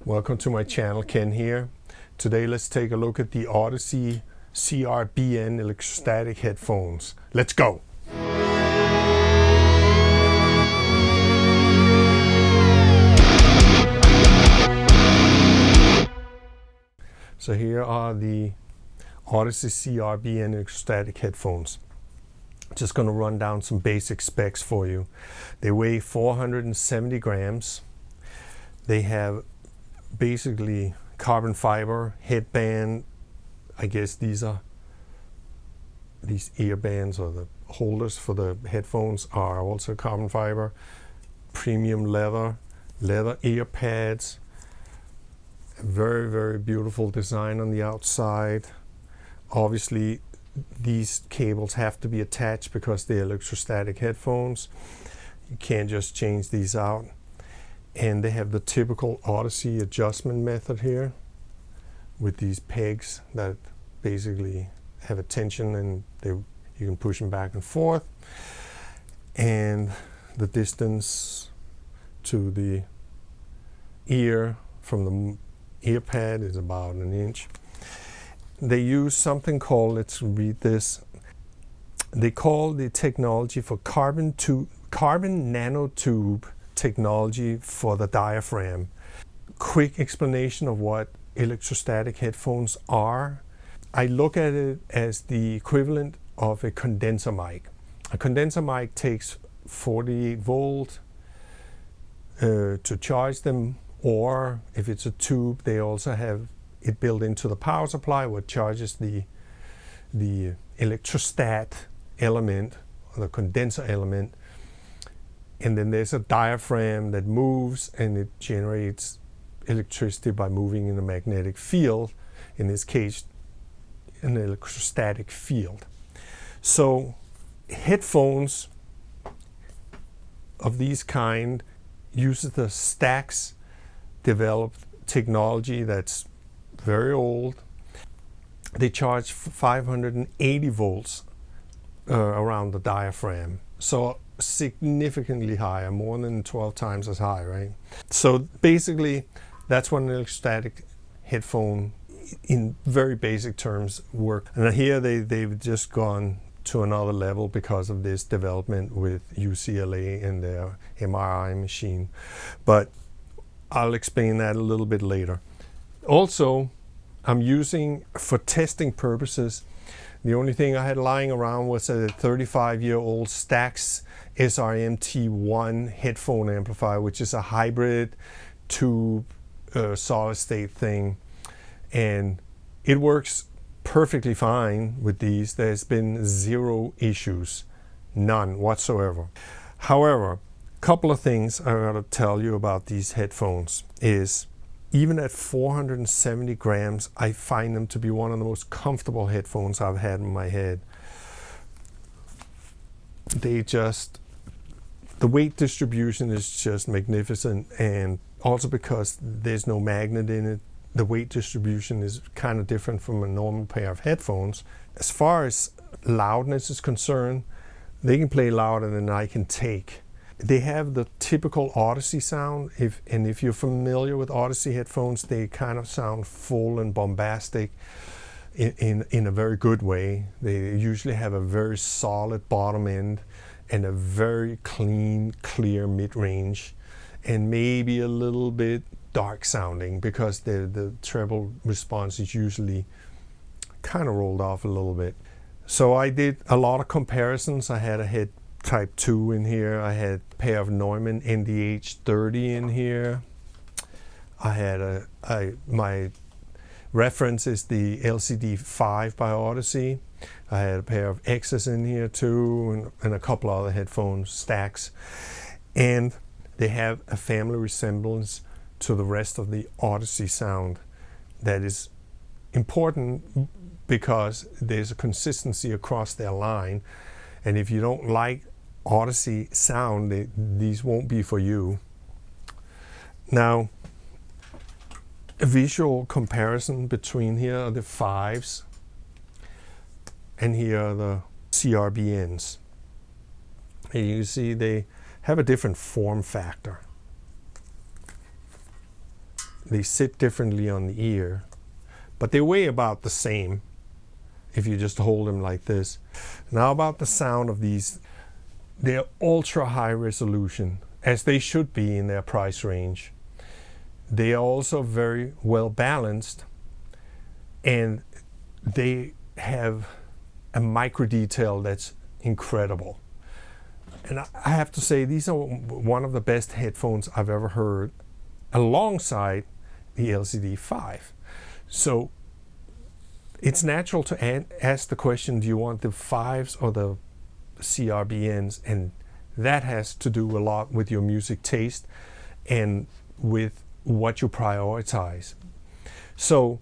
Welcome to my channel, Ken here. Today let's take a look at the Audeze CRBN Electrostatic Headphones. Let's go! So here are the Audeze CRBN Electrostatic Headphones. Just going to run down some basic specs for you. They weigh 470 grams. They have basically carbon fiber headband. I guess these ear bands or the holders for the headphones are also carbon fiber. Premium leather ear pads. Very, very beautiful design on the outside. Obviously these cables have to be attached because they're electrostatic headphones. You can't just change these out. And they have the typical Audeze adjustment method here with these pegs that basically have a tension, and you can push them back and forth. And the distance to the ear from the ear pad is about 1 inch. They use something called, let's read this, they call the technology for carbon nanotube technology for the diaphragm. Quick explanation of what electrostatic headphones are. I look at it as the equivalent of a condenser mic. A condenser mic takes 48 volt to charge them, or if it's a tube, they also have it built into the power supply, what charges the electrostat element, or the condenser element. And then there's a diaphragm that moves, and it generates electricity by moving in a magnetic field, in this case an electrostatic field. So headphones of these kind uses the Stax developed technology that's very old. They charge 580 volts around the diaphragm. So significantly higher, more than 12 times as high, right? So basically, that's what an electrostatic headphone, in very basic terms, work. And here they've just gone to another level because of this development with UCLA and their MRI machine. But I'll explain that a little bit later. Also, I'm using, for testing purposes, the only thing I had lying around was a 35-year-old Stax SRM-T1 headphone amplifier, which is a hybrid tube solid state thing. And it works perfectly fine with these. There's been zero issues, none whatsoever. However, a couple of things I gotta tell you about these headphones is, even at 470 grams, I find them to be one of the most comfortable headphones I've had in my head. The weight distribution is just magnificent, and also because there's no magnet in it, the weight distribution is kind of different from a normal pair of headphones. As far as loudness is concerned, they can play louder than I can take. They have the typical Audeze sound, and if you're familiar with Audeze headphones, they kind of sound full and bombastic in a very good way. They usually have a very solid bottom end and a very clean, clear mid-range, and maybe a little bit dark sounding because the treble response is usually kind of rolled off a little bit. So I did a lot of comparisons. I had a head Type 2 in here. I had a pair of Neuman NDH 30 in here. I had my reference is the LCD5 by Audeze. I had a pair of X's in here too, and a couple other headphones, Stax. And they have a family resemblance to the rest of the Audeze sound that is important because there's a consistency across their line. And if you don't like Audeze sound, these won't be for you. Now, a visual comparison between here are the 5s and here are the CRBNs. And you see they have a different form factor. they sit differently on the ear, but they weigh about the same if you just hold them like this. Now about the sound of these, they're ultra high resolution, as they should be in their price range. They are also very well balanced, and they have a micro detail that's incredible. And I have to say, these are one of the best headphones I've ever heard, alongside the LCD5. So it's natural to ask the question, do you want the 5s or the CRBNs? And that has to do a lot with your music taste and with what you prioritize. So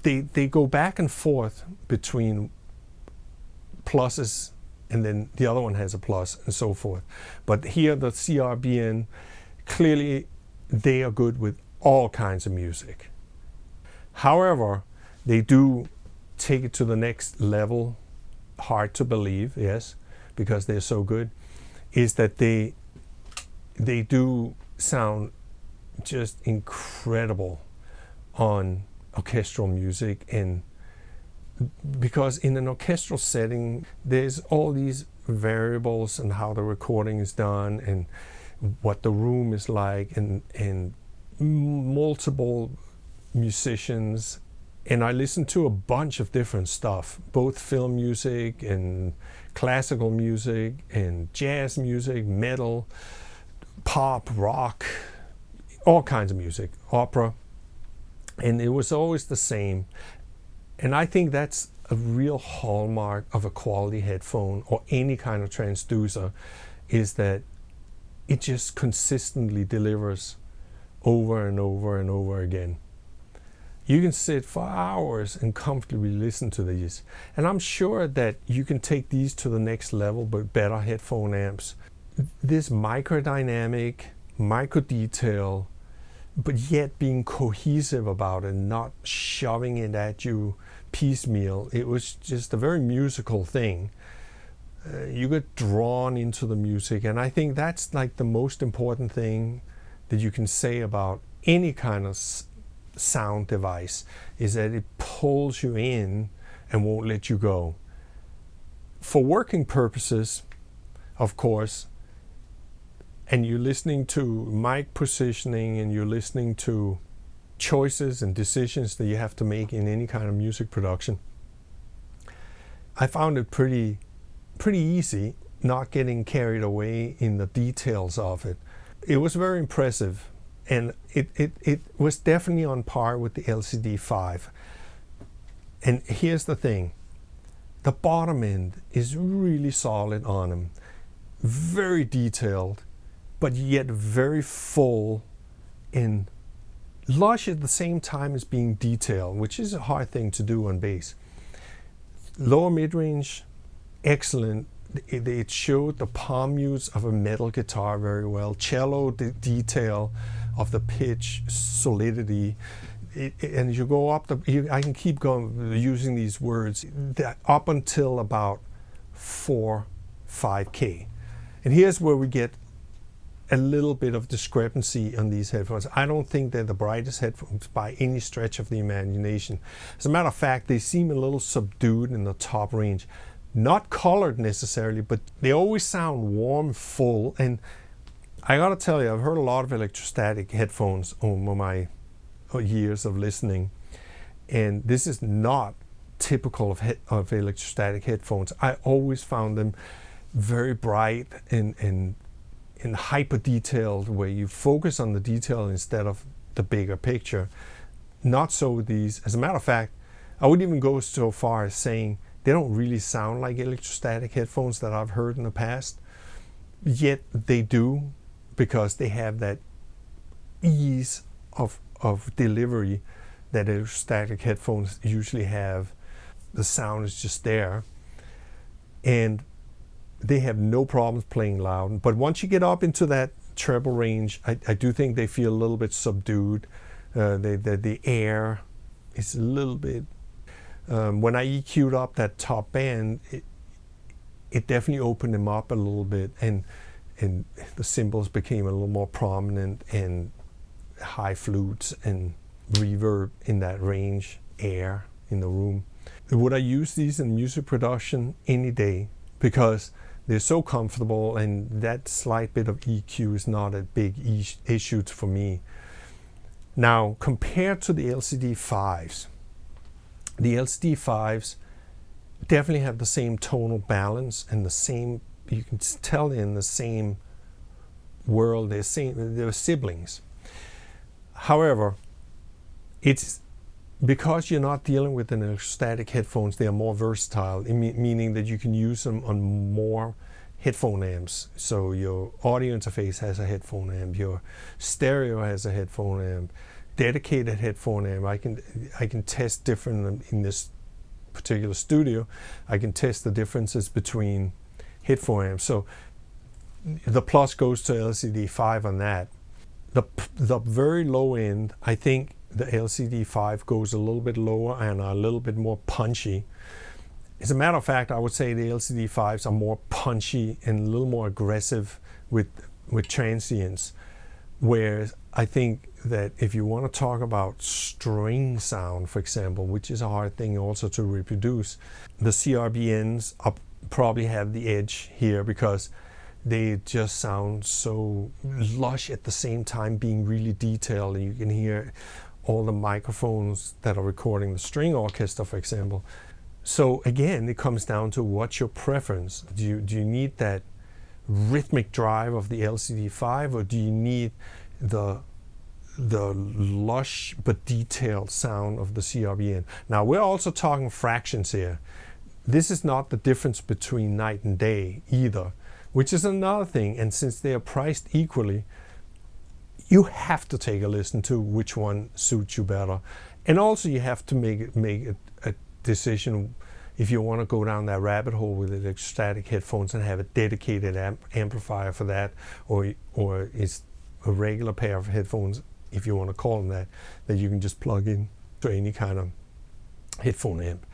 they go back and forth between pluses, and then the other one has a plus, and so forth. But here, the CRBN, clearly they are good with all kinds of music. However, they do take it to the next level, hard to believe, yes, because they're so good, is that they do sound just incredible on orchestral music. And because in an orchestral setting, there's all these variables and how the recording is done and what the room is like, and multiple musicians. And I listen to a bunch of different stuff, both film music and classical music and jazz music, metal, pop, rock, all kinds of music, opera. And it was always the same. And I think that's a real hallmark of a quality headphone or any kind of transducer, is that it just consistently delivers over and over and over again. You can sit for hours and comfortably listen to these. And I'm sure that you can take these to the next level with better headphone amps. This microdynamic, micro detail, but yet being cohesive about it, not shoving it at you piecemeal. It was just a very musical thing. You get drawn into the music, and I think that's like the most important thing that you can say about any kind of sound device, is that it pulls you in and won't let you go. For working purposes, of course, and you're listening to mic positioning, and you're listening to choices and decisions that you have to make in any kind of music production, I found it pretty easy, not getting carried away in the details of it. It was very impressive, and it was definitely on par with the LCD5. And here's the thing, the bottom end is really solid on them, very detailed, but yet very full and lush at the same time as being detailed, which is a hard thing to do on bass. Lower mid-range, excellent. It showed the palm mutes of a metal guitar very well. Cello, the detail of the pitch, solidity. And you go up, I can keep going using these words, up until about 4-5K. And here's where we get a little bit of discrepancy on these headphones. I don't think they're the brightest headphones by any stretch of the imagination. As a matter of fact, they seem a little subdued in the top range. Not colored necessarily, but they always sound warm, full. And I gotta tell you, I've heard a lot of electrostatic headphones over my years of listening, and this is not typical of electrostatic headphones. I always found them very bright and hyper detailed, where you focus on the detail instead of the bigger picture. Not so with these. As a matter of fact, I wouldn't even go so far as saying they don't really sound like electrostatic headphones that I've heard in the past. Yet they do, because they have that ease of delivery that electrostatic headphones usually have. The sound is just there. And they have no problems playing loud. But once you get up into that treble range, I do think they feel a little bit subdued. The air is a little bit... when I EQ'd up that top band, it definitely opened them up a little bit, and the cymbals became a little more prominent, and high flutes and reverb in that range, air in the room. Would I use these in music production? Any day, because they're so comfortable, and that slight bit of EQ is not a big issue for me. Now, compared to the LCD5s, the LCD5s definitely have the same tonal balance and the same, you can tell they're in the same world, they're siblings. However, it's because you're not dealing with an electrostatic headphones, they are more versatile, meaning that you can use them on more headphone amps. So your audio interface has a headphone amp, your stereo has a headphone amp, dedicated headphone amp. I can test different in this particular studio. I can test the differences between headphone amps. So the plus goes to LCD5 on that. The very low end, I think the LCD5 goes a little bit lower and a little bit more punchy. As a matter of fact, I would say the LCD5s are more punchy and a little more aggressive with transients. Whereas I think that if you want to talk about string sound, for example, which is a hard thing also to reproduce, the CRBNs probably have the edge here because they just sound so lush at the same time being really detailed. And you can hear all the microphones that are recording the string orchestra, for example. So again, it comes down to what's your preference. Do you need that rhythmic drive of the LCD5, or do you need the lush but detailed sound of the CRBN? Now, we're also talking fractions here. This is not the difference between night and day either, which is another thing. And since they are priced equally, you have to take a listen to which one suits you better. And also you have to make a decision if you want to go down that rabbit hole with electrostatic headphones and have a dedicated amplifier for that, or is a regular pair of headphones, if you want to call them that you can just plug in to any kind of headphone amp.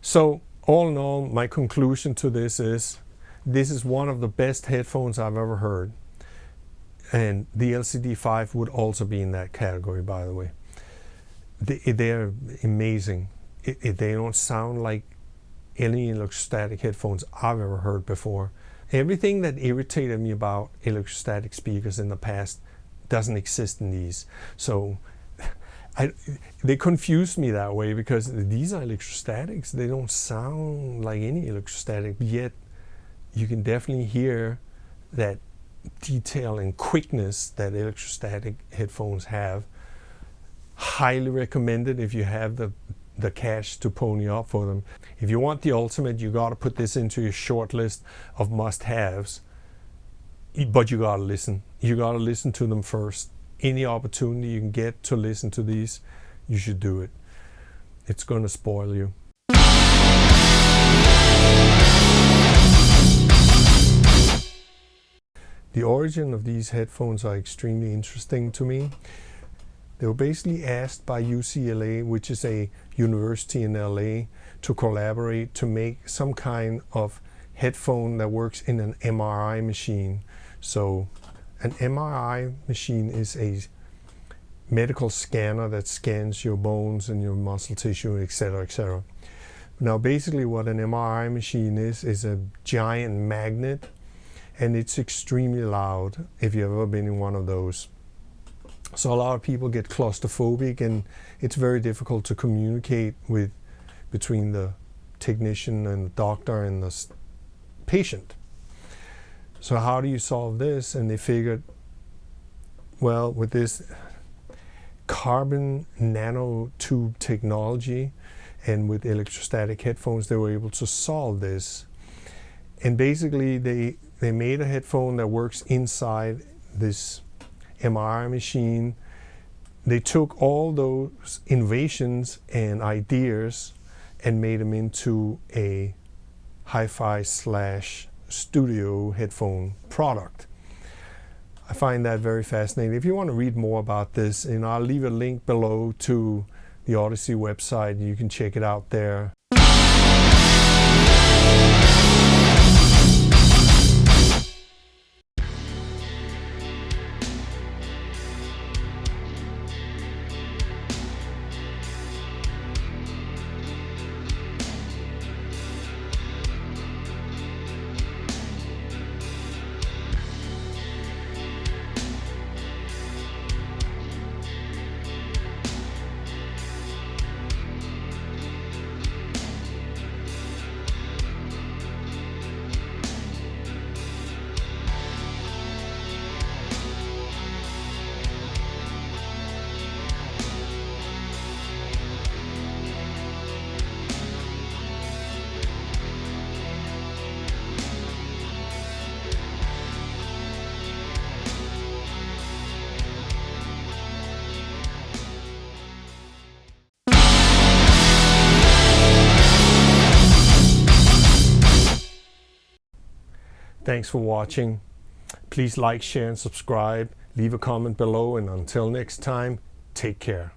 So all in all, my conclusion to this is one of the best headphones I've ever heard. And the LCD5 would also be in that category, by the way. They're amazing. They don't sound like any electrostatic headphones I've ever heard before. Everything that irritated me about electrostatic speakers in the past doesn't exist in these. So they confused me that way, because these are electrostatics. They don't sound like any electrostatic, yet you can definitely hear that detail and quickness that electrostatic headphones have. Highly recommended if you have the cash to pony up for them. If you want the ultimate, you got to put this into your short list of must-haves. But you got to listen. You got to listen to them first. Any opportunity you can get to listen to these, you should do it. It's going to spoil you. The origin of these headphones are extremely interesting to me. They were basically asked by UCLA, which is a university in LA, to collaborate to make some kind of headphone that works in an MRI machine. So an MRI machine is a medical scanner that scans your bones and your muscle tissue, etc., etc. Now basically what an MRI machine is a giant magnet, and it's extremely loud if you've ever been in one of those. So a lot of people get claustrophobic, and it's very difficult to communicate between the technician and the doctor and the patient. So how do you solve this? And they figured, well, with this carbon nanotube technology and with electrostatic headphones, they were able to solve this. And basically they made a headphone that works inside this MRI machine. They took all those innovations and ideas and made them into a hi-fi / studio headphone product. I find that very fascinating. If you want to read more about this, and I'll leave a link below to the Audeze website, you can check it out there. Thanks for watching. Please like, share, and subscribe. Leave a comment below, and until next time, take care.